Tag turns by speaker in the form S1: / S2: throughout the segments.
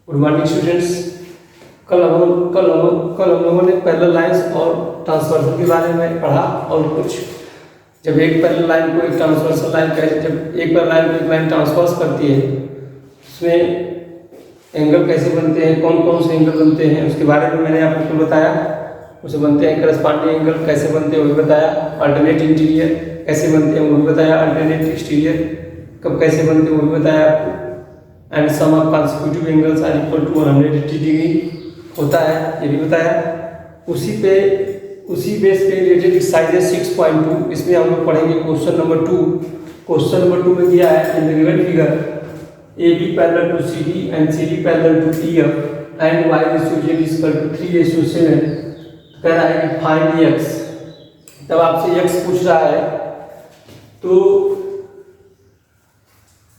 S1: Good morning students. कल हम लोगों ने पैरेलल लाइंस और ट्रांसवर्सल के बारे में पढ़ा और कुछ जब एक पैरेलल लाइन को एक ट्रांसवर्सल लाइन जब एक पैरेलल लाइन को एक लाइन ट्रांसवर्स करती है उसमें एंगल कैसे बनते हैं, कौन कौन से एंगल बनते हैं उसके बारे में मैंने आपको बताया। उसे बनते हैं करस्पॉन्डिंग एंगल कैसे बनते हैं वो भी बताया, अल्टरनेट इंटीरियर कैसे बनते हैं वो भी बताया, अल्टरनेट एक्सटीरियर कब कैसे बनते हैं वो भी बताया आपको। And sum of consecutive angles are equal to 180 degree होता है ये भी बताया। उसी बेस पे रिलेटेड एक्सरसाइज 6.2 इसमें हम लोग पढ़ेंगे क्वेश्चन नंबर 2। क्वेश्चन नंबर 2 में दिया है in the given figure AB parallel to CD and CD parallel to EF and Y ratio Z is equal to 3:7। कह रहा है कि फाइंड x। तब आपसे x पूछ रहा है तो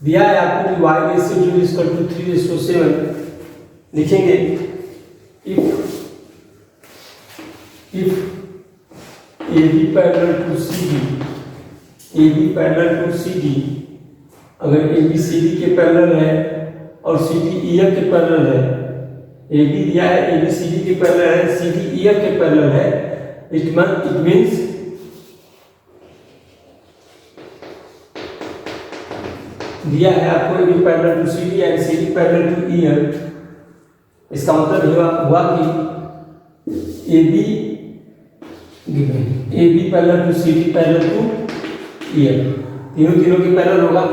S1: दिया है आपको कि Y ratio Z is equal to 3:7। लिखेंगे if AB parallel to CD अगर AB CD के पैरेलल है और CD EF के पैरेलल है, AB दिया है AB CD के पैरेलल है, CD EF के पैरेलल है, इट मींस दिया है आपको AB parallel to CD and CD parallel to EF। इसका मतलब हुआ कि AB parallel to CD parallel to EF तीनों के पैरेलल होगा।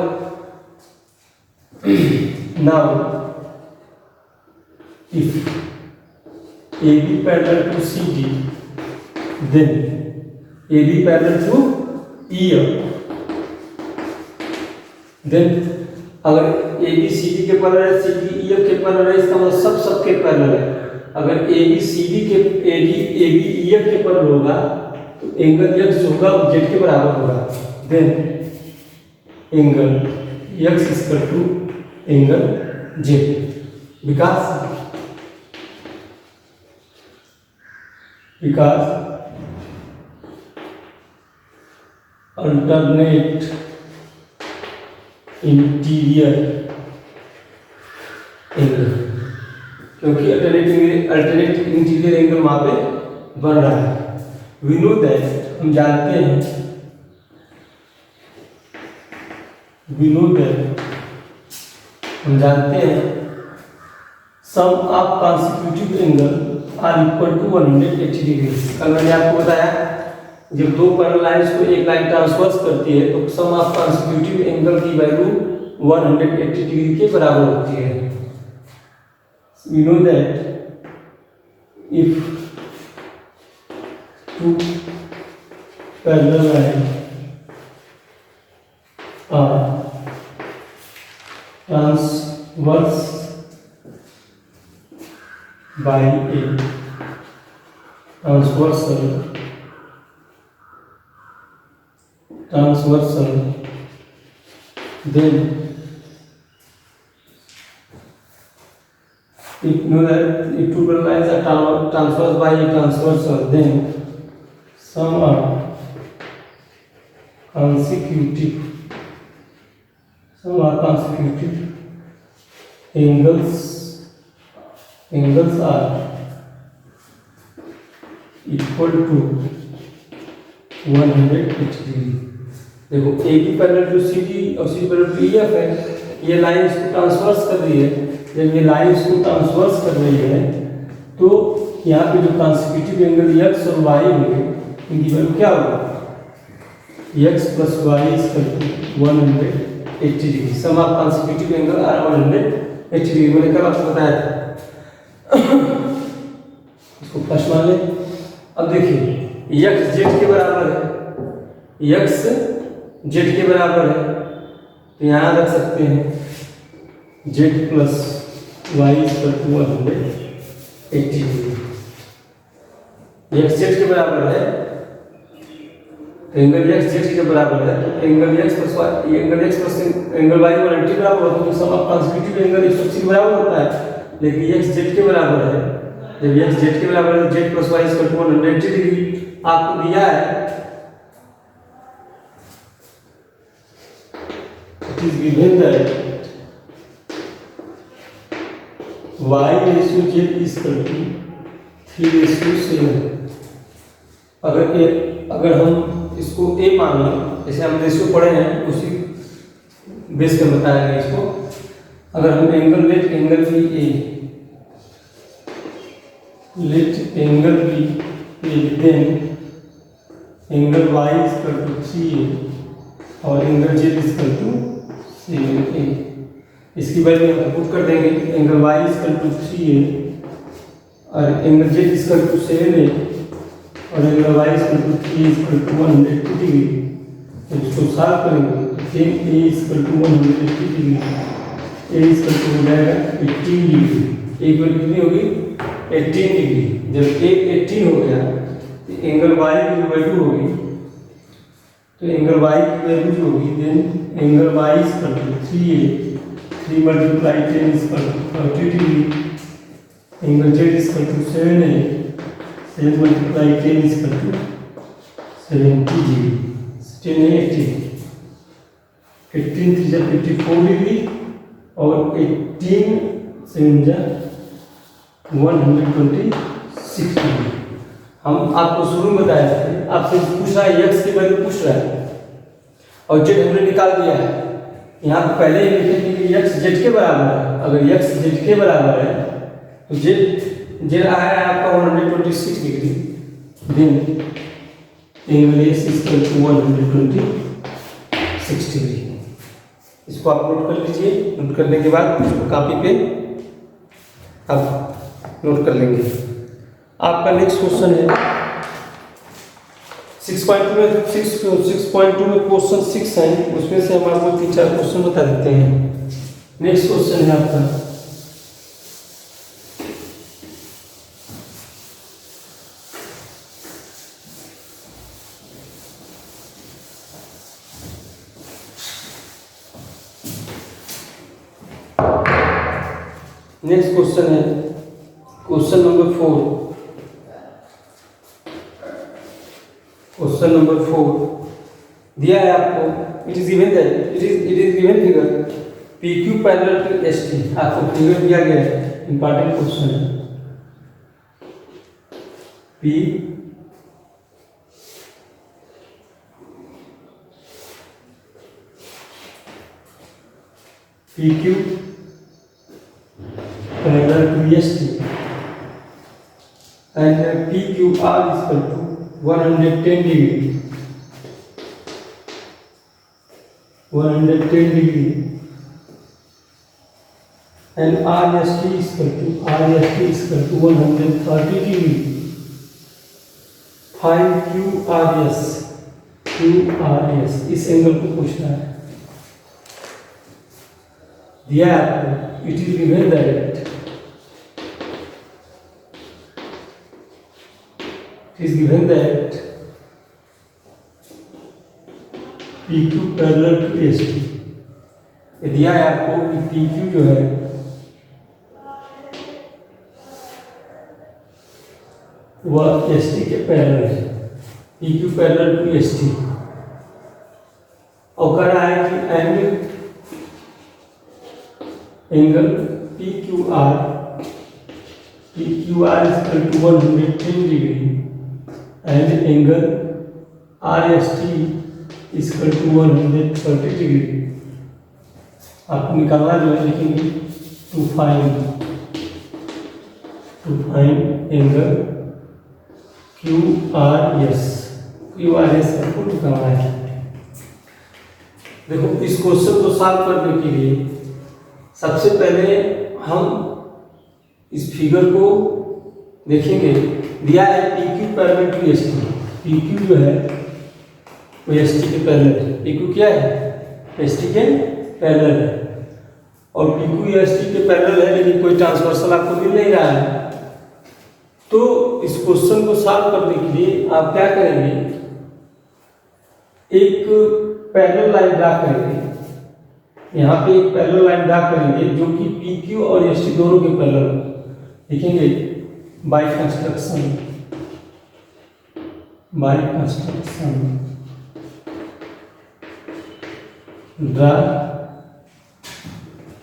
S1: Now if AB parallel to CD then AB parallel to EF then अगर AB CD के parallel है, CD EF के पैरेलल है, इसका मतलब सबके पैरेलल है। अगर AB EF के पैरेलल होगा तो एंगल x होगा और z के बराबर होगा। Then angle x is equal to angle z because alternate interior angle, क्योंकि अल्टरनेट इंटीरियर एंगल वहां पे बन रहा है। वी नो दैट हम जानते हैं sum of consecutive angle are equal to 180 degree. कल मैंने आपको बताया जब दो पैरेलल लाइंस को एक लाइन ट्रांसवर्स करती है तो सम ऑफ कॉन्सिक्यूटिव एंगल की वैल्यू 180 डिग्री के बराबर होती है। We know that if two parallel lines are transverse by a transversal then if know that if two parallel lines are transversed by a transversal then some are consecutive angles are equal to 180 degree. देखो AB parallel to CD और CD parallel to EF है, ये line इसको transverse कर रही है। जब ये लाइन इसको ट्रांसवर्स कर रही है तो यहाँ पे जो कॉन्सिक्यूटिव एंगल x और y होंगे इनकी वैल्यू क्या होगा, x plus y is equal to 180 degree. Sum of consecutive angle are 180 degree. मैंने कल आपको बताया था इसको फर्स्ट मान ले। अब देखिए x z के बराबर है, x z के बराबर है तो यहाँ रख सकते हैं z plus y equal to 180 degree. x z के बराबर है तो एंगल x z के बराबर है तो angle x plus angle y 180 बराबर होता है तो सम ऑफ कॉन्सिक्यूटिव एंगल 180 बराबर होता है। लेकिन x z के बराबर है, जब x z के बराबर है तो z plus y equal to 180 degree आपको दिया है। It is given that y/z is equal to 3:7। अगर हम इसको a मान लें, जैसे हम रेशियो पढ़े हैं उसी बेस पे बताएंगे इसको। अगर हम angle let angle be then angle y is equal to 3a और angle z is equal to 7a। इसकी वैल्यू हम पुट कर देंगे। Angle y is equal to 3a और angle z is equal to 7a और angle y is equal to 3 is equal to 180 degree. तो इसको solve करेंगे फिर a is equal to 180 degree, a is equal to हो जाएगा 18 degree. a की value कितनी होगी? 18 डिग्री। जब a 18 हो गया तो एंगल y की जो वैल्यू होगी, तो एंगल y की वैल्यू जो होगी then angle y is equal to 3a, 3 multiply 10 is equal to 30 degree. Angle z is equal to 7a, 7 multiply 10 is equal to 70 degree. 10 है 18 3 जा 54 डिग्री और 18 7 जा 126 डिग्री। हम आपको शुरू में बताया थे, आपसे पूछ रहा है x की वैल्यू पूछ रहा है और z हमने निकाल दिया है। यहाँ पे पहले ही लिखे कि x z के बराबर है। अगर x z के बराबर है तो z आया है आपका 126 degree, then angle s is equal to 126 degree. इसको आप नोट कर लीजिए। नोट करने के बाद इसको कॉपी पे आप नोट कर लेंगे। आपका नेक्स्ट क्वेश्चन है 6.2 में क्वेश्चन 6 है, उसमें से हम आपको 3-4 क्वेश्चन बता देते हैं। नेक्स्ट क्वेश्चन है आपका क्वेश्चन नंबर 4। क्वेश्चन नंबर 4 दिया है आपको। It is given figure PQ parallel to ST। आपको फिगर दिया गया है, इंपॉर्टेंट क्वेश्चन है। PQ parallel to ST and PQR is equal to 110 degree, 110 degree and RST is equal to 130 degree. Find QRS इस angle को पूछना है। दिया है आपको। It is given that PQ parallel to ST। दिया है आपको कि PQ जो है वह ST के पैरेलल है। PQ पैरेलल टू ST और कह रहा है कि angle PQR is equal to 110 degree and angle RST is equal to 130 degree। आपको निकालना जो है लिखेंगे टू फाइंड एंगल QRS आपको निकालना है। देखो इस क्वेश्चन को सॉल्व करने के लिए सबसे पहले हम इस फिगर को देखेंगे। दिया है PQ parallel to ST। PQ जो है वो ST के पैरेलल है। PQ क्या है? ST के पैरेलल है और PQ ST के पैरेलल है, लेकिन कोई ट्रांसवर्सल आपको मिल नहीं रहा है। तो इस क्वेश्चन को सॉल्व करने के लिए आप क्या करेंगे, एक पैरेलल लाइन ड्रा करेंगे। यहाँ पे एक पैरेलल लाइन ड्रा करेंगे जो कि PQ और ST दोनों के पैरेलल लिखेंगे। By construction draw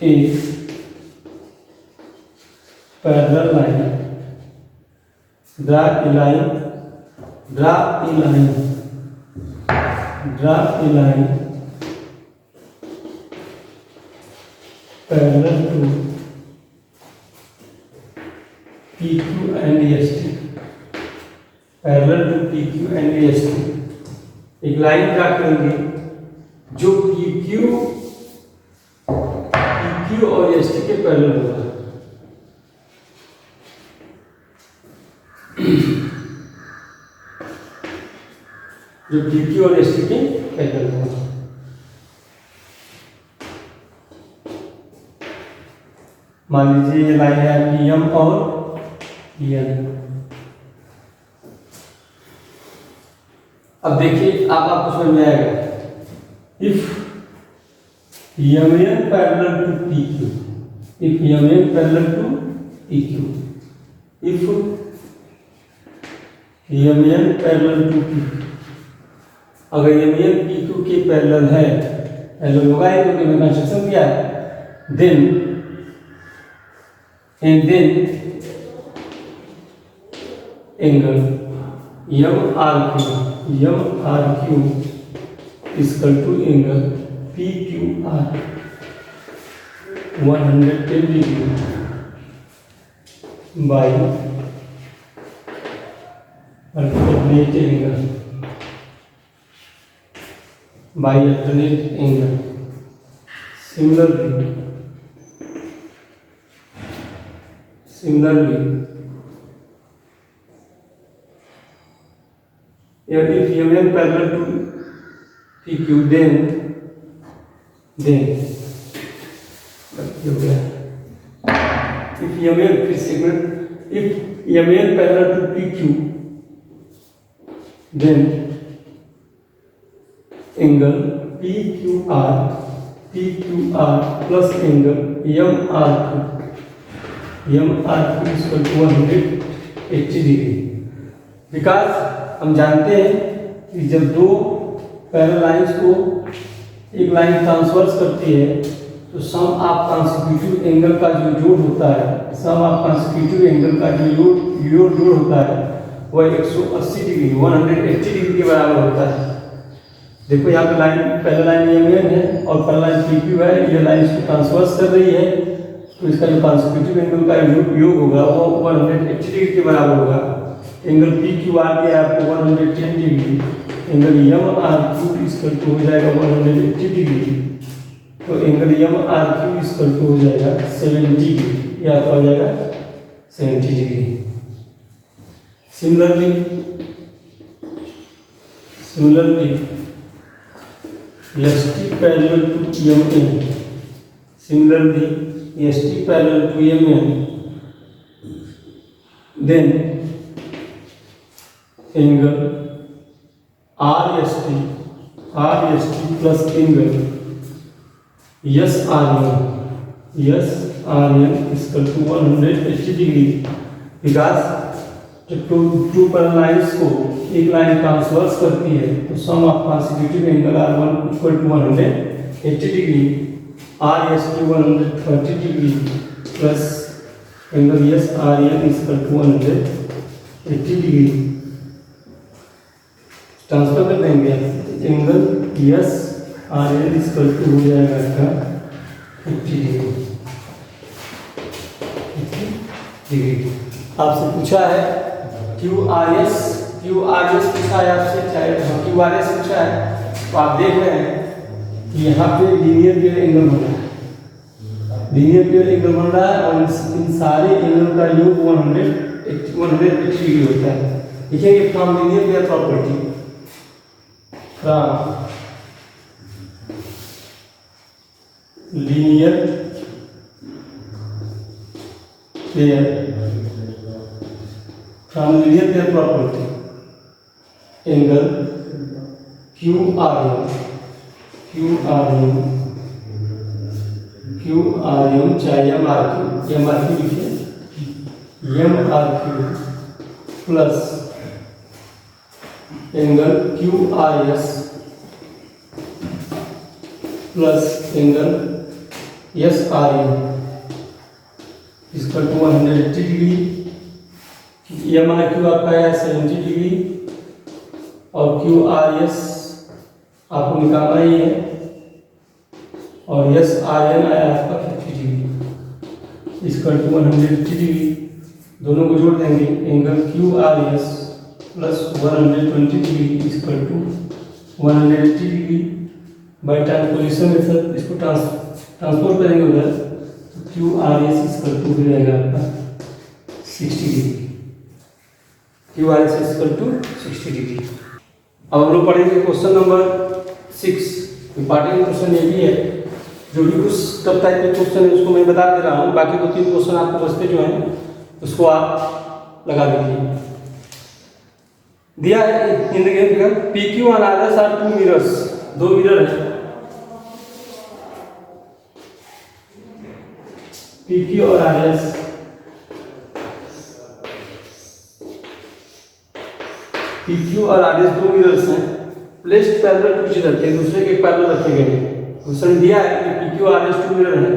S1: a parallel line, draw a line, draw a line, draw a line parallel to PQ and ST, parallel to PQ and ST। एक line draw करेंगे जो PQ और ST के parallel होगा। जो PQ और ST के parallel होगा। मान लीजिए ये लाइन है आपकी M और N। अब देखिए आपको समझ में आएगा। If MN parallel to PQ, if MN parallel to PQ, if MN parallel to PQ, अगर MN PQ के पैरेलल है, पैरेलल होगा ही क्योंकि मैंने कंस्ट्रक्शन किया है, then angle MRQ equal to angle PQR 110 degree by alternate angle, by alternate angle. Similarly, if MN parallel to PQ, then if MN parallel to PQ, then angle PQR plus angle MRQ is equal to 180 degree. Because हम जानते हैं कि जब दो parallel lines को एक line transverse करती है तो सम ऑफ कॉन्सेक्यूटिव एंगल का जो जोड़ होता है, सम ऑफ कॉन्सेक्यूटिव एंगल का जो जोड़ होता है वह 180 डिग्री 180 डिग्री के बराबर होता है। देखो यहाँ पे लाइन पहला लाइन MN है और पहला लाइन PQ है, ये लाइन इसको ट्रांसवर्स कर रही है तो इसका जो कॉन्सेक्यूटिव एंगल का योग होगा वो 180 डिग्री के बराबर होगा। एंगल PQR के आपको 110 degree, angle MRQ equal to हो जाएगा 180 डिग्री, तो एंगल MRQ इक्वल टू हो जाएगा 70 डिग्री, ये आपका हो जाएगा 70 degree. Similarly ST parallel to MN, similarly ST parallel to MN, then angle RST plus angle SRN is equal to 180 degree, because जब टू पैरेलल लाइंस को एक लाइन ट्रांसवर्स करती है तो sum of consecutive angle R1 equal to 180 degree, RST 130 degree plus angle SRN equal to 180 degree. Transfer कर देंगे angle SRN equal to हो जाएगा इसका 50 डिग्री। आपसे पूछा है QRS पूछा है आपसे, चाहे QRS पूछा है तो आप देख रहे हैं कि यहाँ पे लीनियर पेयर एंगल बन रहा है, लीनियर पेयर एंगल बन रहा है और इन सारे एंगल का योग 180 डिग्री होता है। लिखेंगे from linear pair property, from linear pair from linear pair property, angle QRM चाहे MRQ लिखिए, MRQ plus angle QRS plus angle SRN इसका 180 डिग्री, एम आर क्यू आपका है 70 डिग्री और क्यू आर एस आपको निकालना ही है और एस आर एन आया आपका 50 डिग्री, इसका 180 डिग्री। दोनों को जोड़ देंगे, angle Q R S plus 120 degree इसका 180 डिग्री। बाई ट्रांसपोजिशन मेथड इसको ट्रांसपोर्ट करेंगे उधर, तो क्यू आर एस इसका हो जाएगा आपका 60 डिग्री, क्यू आर एस इसका 60 डिग्री। अब हम लोग पढ़ेंगे क्वेश्चन नंबर 6। इंपॉर्टेंट क्वेश्चन ये भी है, जो भी कुछ टफ टाइप के क्वेश्चन है उसको मैं बता दे रहा हूँ, बाकी 2-3 क्वेश्चन आपको बचते जो हैं उसको आप लगा दीजिए। दिया है in the given figure P Q and R S are 2 mirrors, 2 mirror है पी क्यू और आर एस। पी क्यू और आर एस 2 मिरर्स हैं, placed parallel to each other, एक दूसरे के पैरेलल रखे गए हैं। क्वेश्चन दिया है कि P Q R S 2 mirror है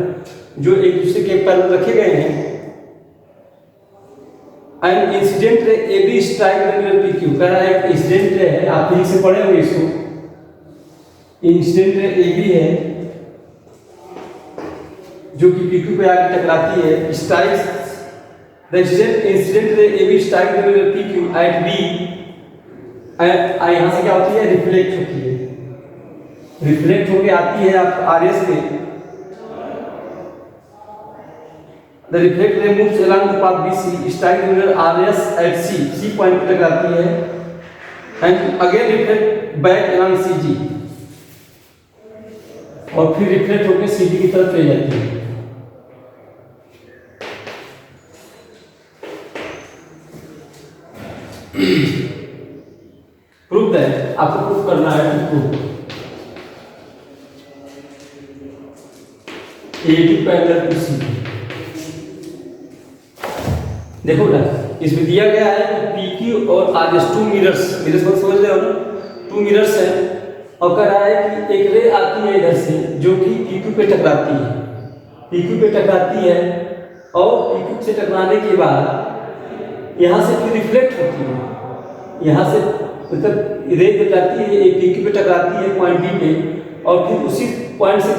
S1: जो एक दूसरे के पैरेलल रखे गए हैं, and incident ray A B strike the mirror P Q. कह रहा है एक इंसिडेंट रे है, आप ठीक से पढ़े होंगे इसको, इंसिडेंट रे ए बी है जो कि पी क्यू पे आके टकराती है, strikes the incident ray A B strike the mirror P Q at B, यहाँ से क्या होती है, रिफ्लेक्ट होती है, रिफ्लेक्ट होके आती है आप आर एस पे। The reflect ray moves along the path BC, strike the mirror RS at C point पे टकराती है, and again reflect back along CG, और फिर रिफ्लेक्ट होके CD की तरफ चली जाती है। प्रूफ दैट, आपको प्रूफ करना है, proof AB parallel to CD। देखो ना, इसमें दिया गया है कि PQ और RS 2 मिरर्स, मिरर्स बहुत समझ रहे हो ना, 2 मिरर्स हैं, और कह रहा है कि एक रे आती है इधर से जो कि PQ पे टकराती है, PQ पे टकराती है, और PQ से टकराने के बाद यहाँ से फिर रिफ्लेक्ट होती है, यहाँ से मतलब रे जाती है, एक PQ पे टकराती है पॉइंट B पे, और फिर उसी पॉइंट से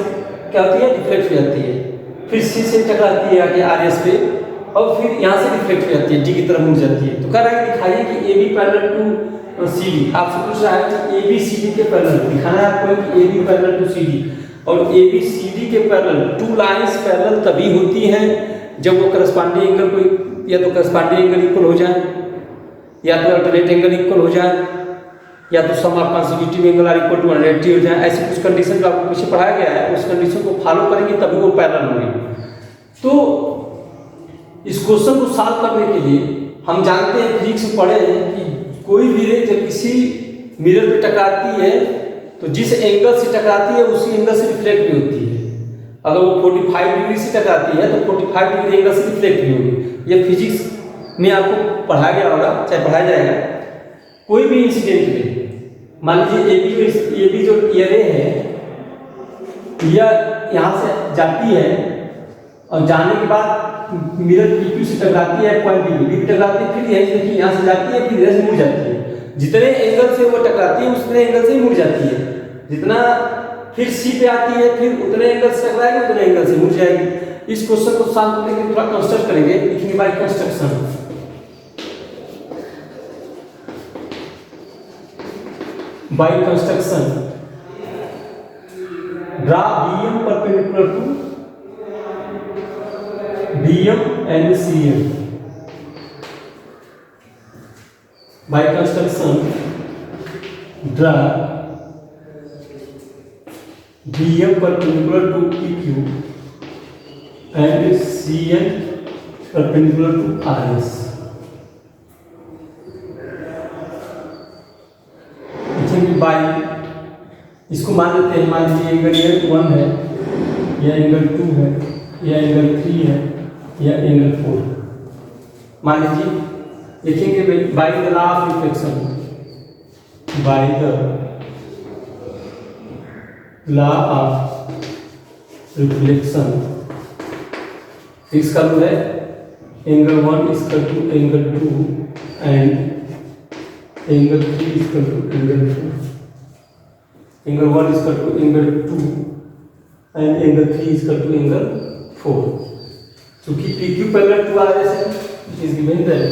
S1: क्या होती है, रिफ्लेक्ट हो जाती है, फिर C से टकराती है आगे RS पे, और फिर यहाँ से रिफ्लेक्ट हो जाती है, D की तरफ मुड़ जाती है। तो कह रहा है दिखाइए कि AB पैरेलल टू CD, आपसे पूछ रहा है कि AB CD के पैरेलल दिखाना है आपको कि AB पैरेलल टू CD, और AB CD के पैरेलल 2 लाइंस पैरेलल तभी होती हैं जब वो करस्पॉन्डिंग एंगल को या तो करस्पॉन्डिंग एंगल इक्वल हो जाए, या तो अल्टरनेट एंगल इक्वल हो जाए, या तो sum of consecutive angle are equal to 180 हो जाए। ऐसी कुछ कंडीशन जो आपको पीछे पढ़ाया गया है, उस कंडीशन को फॉलो करेंगे तभी वो पैरेलल होंगे। तो इस क्वेश्चन को सॉल्व करने के लिए हम जानते हैं, फिजिक्स में पढ़े हैं कि कोई भी रे जब किसी मिरर पे टकराती है तो जिस एंगल से टकराती है उसी एंगल से रिफ्लेक्ट भी होती है। अगर वो 45 डिग्री से टकराती है तो 45 डिग्री एंगल से रिफ्लेक्ट भी होगी। ये फिजिक्स में आपको पढ़ाया गया होगा, चाहे पढ़ाया जाएगा। कोई भी इंसिडेंट रे, मान लीजिए ए बी जो ये रे है, यह यहाँ से जाती है और जाने के बाद मिरर PQ से टकराती है पॉइंट B पे टकराती है, फिर यही देखिए यहाँ से जाती है, फिर इधर से मुड़ जाती है। जितने एंगल से वो टकराती है उतने एंगल से ही मुड़ जाती है, जितना फिर C पे आती है फिर उतने एंगल से टकराएगी, उतने एंगल से मुड़ जाएगी। इस क्वेश्चन को सॉल्व करने के लिए थोड़ा कंस्ट्रक्ट करेंगे, लिखेंगे by construction. By construction draw BM perpendicular to BM and CM. By construction, draw BM perpendicular to PQ and CM perpendicular to RS. By इसको मान लेते हैं, मान लीजिए एंगल ये 1 है, यह एंगल 2 है, यह एंगल 3 है, या एंगल 4 मान लीजिए। लिखेंगे by the law of reflection, by the law of reflection, इसका रूल है angle 1 is equal to angle 2 and angle 3 is equal to angle 4. Angle 1 is equal to angle 2 and angle 3 is equal to angle 4. चूंकि PQ parallel to RS है, it is given that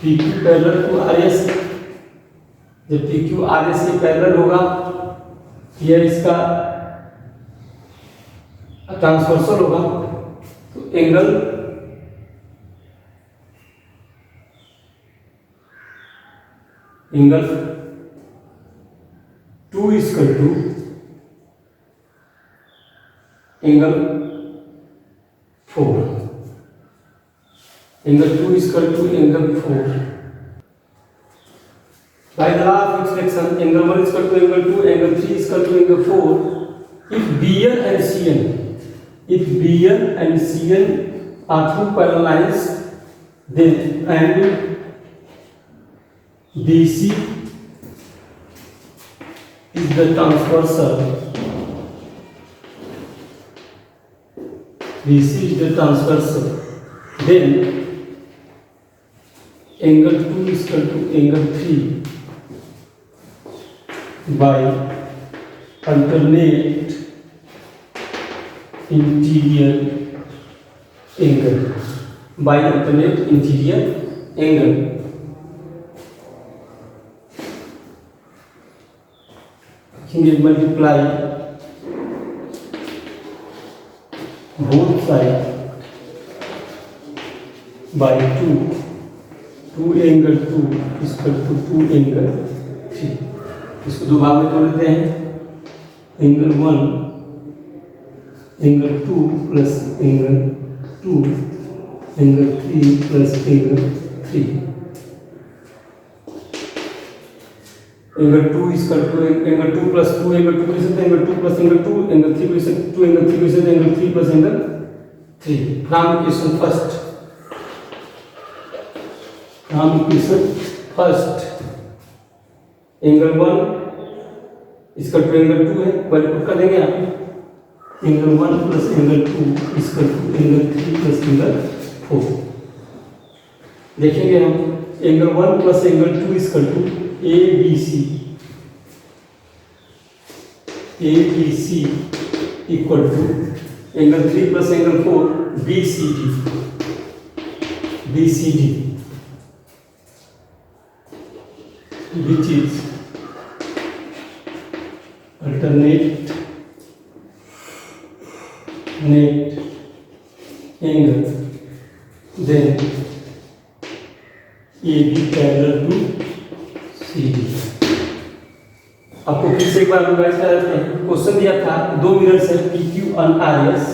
S1: PQ parallel to RS, जब PQ RS के parallel होगा, यह इसका transversal होगा, तो angle angle 2 is equal to angle 4. Angle 2 is equal to angle 4. By the law of reflection, angle 1 is equal to angle 2, angle 3 is equal to angle 4. If BN and CN are two parallel lines, then angle BC is the transversal. BC is the transversal. Then angle 2 is equal to angle 3 by alternate interior angle. By alternate interior angle. You multiply both sides by 2. 2 angle 2 is equal to 2 angle 3. इसको दो भाग में तोड़ लेते हैं. Angle 1 angle 2 plus angle 2 angle 3 plus angle 3. Angle 2 is equal to angle 2 plus 2 angle 2 कैसे angle 2 plus angle 2 angle 3 कैसे 2 angle 3 कैसे एंगल 3 प्लस एंगल 3. नाम इक्वेशन फर्स्ट. एंगल 1 इसका टू एंगल 2 है, वैल्यू पुट कर देंगे आप. एंगल 1 प्लस एंगल 2 इसका टू एंगल 3 प्लस एंगल 4. देखेंगे हम एंगल 1 प्लस एंगल 2 इसका two ABC equal to angle 3 plus angle 4 BCD which is alternate angle. Then AB parallel to CD. आपको फिर से एक बार रिवाइज कर देते हैं. क्वेश्चन दिया था दो मिरर्स है PQ और RS.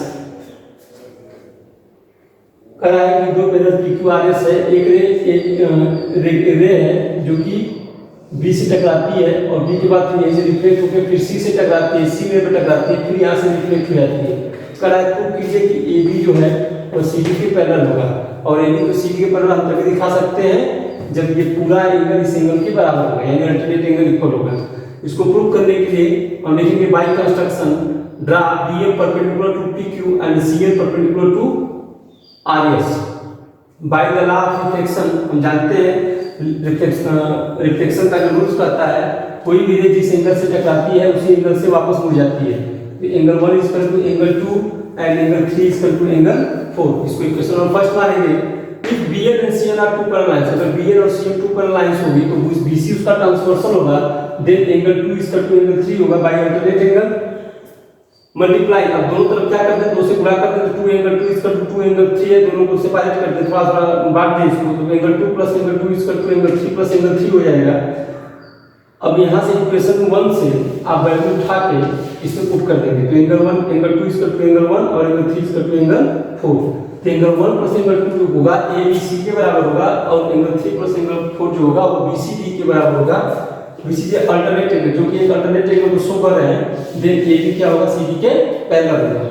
S1: कहा है कि दो मिरर PQ RS है. एक रे है जो कि B से टकराती है और B के बाद फिर यहीं से रिफ्लेक्ट होकर फिर C से टकराती है, C में टकराती है, फिर यहाँ से रिफ्लेक्ट हो जाती है. कहा है प्रूव कीजिए कि AB जो है वो CD के पैरेलल होगा और AB को CD के पैरेलल हम तभी दिखा सकते हैं जब ये पूरा एंगल इस एंगल के बराबर होगा, यानी अल्टरनेट एंगल इक्वल होगा. इसको प्रूव करने के लिए हम लिखेंगे by construction draw BM perpendicular to PQ and CN perpendicular to RS. By the law of reflection हम जानते हैं रिफ्लेक्शन का जो रूल्स कहता है कोई भी रे जिस एंगल से टकराती है उसी एंगल से वापस मुड़ जाती है. Angle 1 is equal to angle 2 and angle 3 is equal to angle 4. इसको इक्वेशन हम फर्स्ट मानेंगे. If BN and CN are two parallel lines, अगर BN और CN टू पैरेलल लाइंस होगी तो उस BC उसका ट्रांसवर्सल होगा. Then angle 2 is equal to angle 3 होगा बाय अल्टरनेट एंगल मल्टीप्लाई. अब दोनों तरफ क्या करते हैं, 2 से गुणा करते हैं तो 2 angle 2 is equal to 2 angle 3 है, दोनों को सेपरेट करते हैं, थोड़ा सा बांट दें इसको, तो angle 2 plus angle 2 is equal to angle 3 plus angle 3 हो जाएगा. अब यहाँ से इक्वेशन 1 से आप वैल्यू उठा के इसमें पुट कर देंगे तो angle 1 angle 2 is equal to angle 1 और angle 3 is equal to angle 4. तो एंगल 1 प्लस एंगल 2 जो होगा ABC के बराबर होगा और एंगल 3 प्लस एंगल 4 जो होगा वो BCD के बराबर होगा. BCD अल्टरनेट एंगल जो कि एक अल्टरनेट एंगल को शो कर रहे हैं. देन AB क्या होगा CD के पैरेलल होगा.